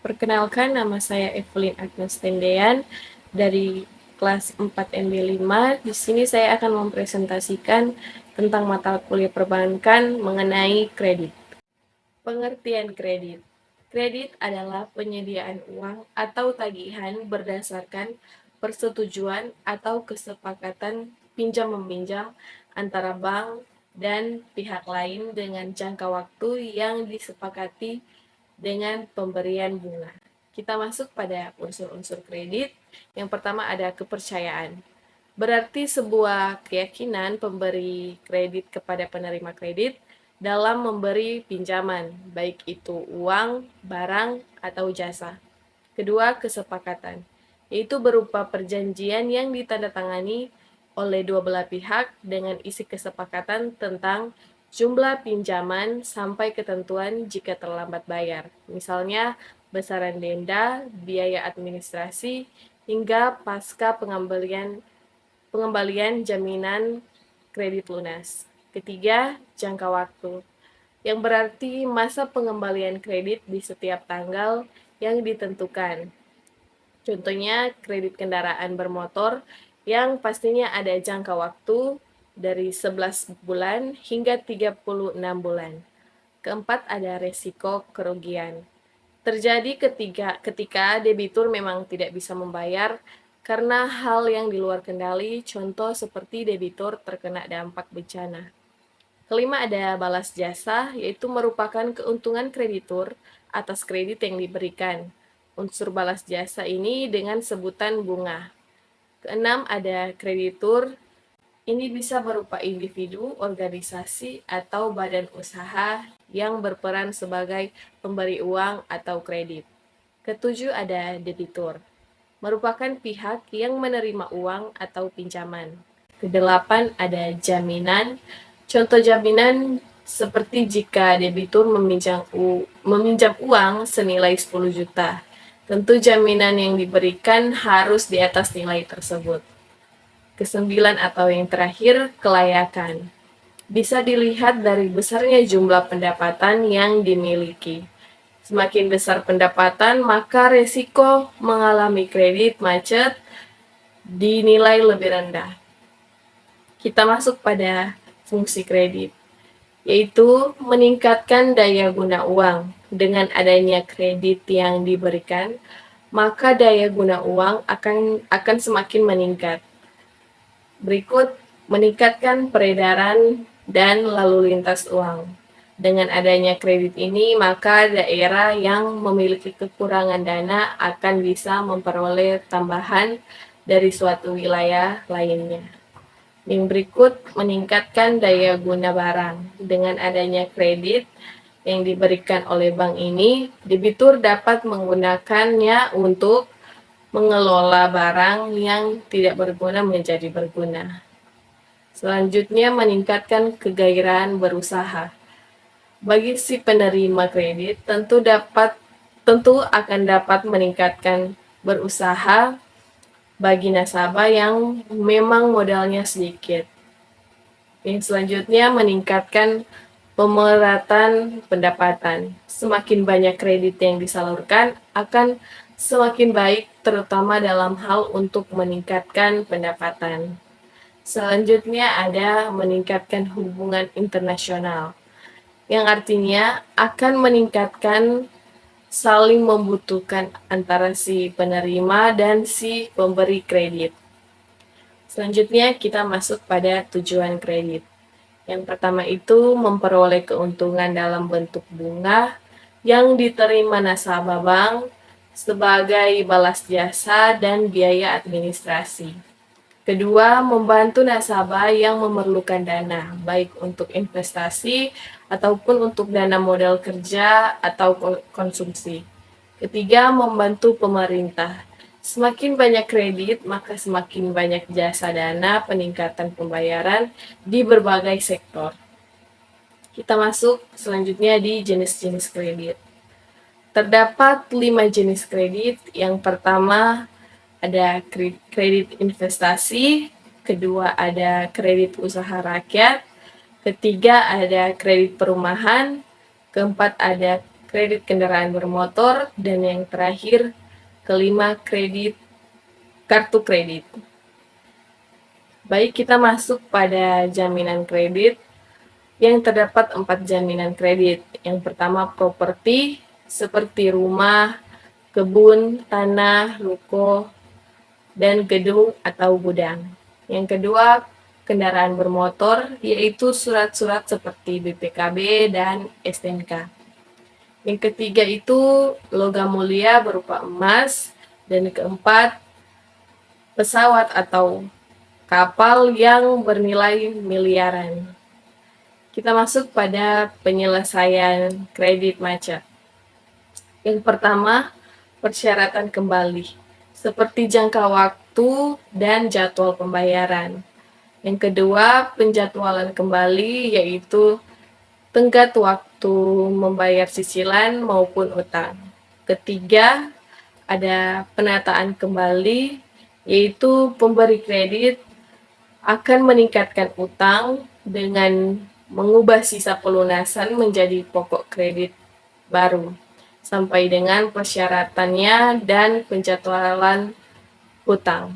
Perkenalkan, nama saya Evelyn Agnes Tendean dari kelas 4 NB5. Di sini saya akan mempresentasikan tentang mata kuliah perbankan mengenai kredit. Pengertian kredit. Kredit adalah penyediaan uang atau tagihan berdasarkan persetujuan atau kesepakatan pinjam-meminjam antara bank dan pihak lain dengan jangka waktu yang disepakati dengan pemberian bunga. Kita masuk pada unsur-unsur kredit. Yang pertama ada kepercayaan. Berarti sebuah keyakinan pemberi kredit kepada penerima kredit dalam memberi pinjaman, baik itu uang, barang, atau jasa. Kedua, kesepakatan, yaitu berupa perjanjian yang ditandatangani oleh dua belah pihak dengan isi kesepakatan tentang jumlah pinjaman sampai ketentuan jika terlambat bayar. Misalnya, besaran denda, biaya administrasi, hingga pasca pengembalian jaminan kredit lunas. Ketiga, jangka waktu, yang berarti masa pengembalian kredit di setiap tanggal yang ditentukan. Contohnya, kredit kendaraan bermotor yang pastinya ada jangka waktu dari 11 bulan hingga 36 bulan. Keempat, ada resiko kerugian. Terjadi ketika debitur memang tidak bisa membayar karena hal yang di luar kendali, contoh seperti debitur terkena dampak bencana. Kelima, ada balas jasa, yaitu merupakan keuntungan kreditur atas kredit yang diberikan. Unsur balas jasa ini dengan sebutan bunga. Keenam, ada kreditur. Ini bisa berupa individu, organisasi, atau badan usaha yang berperan sebagai pemberi uang atau kredit. Ketujuh, ada debitur, merupakan pihak yang menerima uang atau pinjaman. Kedelapan, ada jaminan. Contoh jaminan seperti jika debitur meminjam uang senilai 10 juta. Tentu jaminan yang diberikan harus di atas nilai tersebut. Kesembilan atau yang terakhir, kelayakan. Bisa dilihat dari besarnya jumlah pendapatan yang dimiliki. Semakin besar pendapatan, maka resiko mengalami kredit macet dinilai lebih rendah. Kita masuk pada fungsi kredit, yaitu meningkatkan daya guna uang. Dengan adanya kredit yang diberikan, maka daya guna uang akan semakin meningkat. Berikut, meningkatkan peredaran dan lalu lintas uang. Dengan adanya kredit ini, maka daerah yang memiliki kekurangan dana akan bisa memperoleh tambahan dari suatu wilayah lainnya. Yang berikut, meningkatkan daya guna barang. Dengan adanya kredit yang diberikan oleh bank ini, debitur dapat menggunakannya untuk mengelola barang yang tidak berguna menjadi berguna. Selanjutnya, meningkatkan kegairahan berusaha. Bagi si penerima kredit, tentu akan dapat meningkatkan berusaha bagi nasabah yang memang modalnya sedikit. Yang selanjutnya, meningkatkan pemeratan pendapatan. Semakin banyak kredit yang disalurkan akan semakin baik, terutama dalam hal untuk meningkatkan pendapatan. Selanjutnya ada meningkatkan hubungan internasional, yang artinya akan meningkatkan saling membutuhkan antara si penerima dan si pemberi kredit. Selanjutnya kita masuk pada tujuan kredit. Yang pertama itu memperoleh keuntungan dalam bentuk bunga yang diterima nasabah bank sebagai balas jasa dan biaya administrasi. Kedua, membantu nasabah yang memerlukan dana, baik untuk investasi ataupun untuk dana modal kerja atau konsumsi. Ketiga, membantu pemerintah, Semakin banyak kredit, maka semakin banyak jasa dana peningkatan pembayaran di berbagai sektor. Kita masuk selanjutnya di jenis-jenis kredit. Terdapat 5 jenis kredit. Yang pertama ada kredit investasi, kedua ada kredit usaha rakyat, ketiga ada kredit perumahan, keempat ada kredit kendaraan bermotor, dan yang terakhir kelima kredit kartu kredit. Baik, kita masuk pada jaminan kredit. Yang terdapat 4 jaminan kredit. Yang pertama properti, seperti rumah, kebun, tanah, ruko, dan gedung atau gudang. Yang kedua kendaraan bermotor, yaitu surat-surat seperti BPKB dan STNK. Yang ketiga itu logam mulia berupa emas, dan keempat pesawat atau kapal yang bernilai miliaran. Kita masuk pada penyelesaian kredit macet. Yang pertama, persyaratan kembali, seperti jangka waktu dan jadwal pembayaran. Yang kedua, penjadwalan kembali, yaitu tenggat waktu membayar cicilan maupun utang. Ketiga, ada penataan kembali, yaitu pemberi kredit akan meningkatkan utang dengan mengubah sisa pelunasan menjadi pokok kredit baru, sampai dengan persyaratannya dan penjadwalan utang.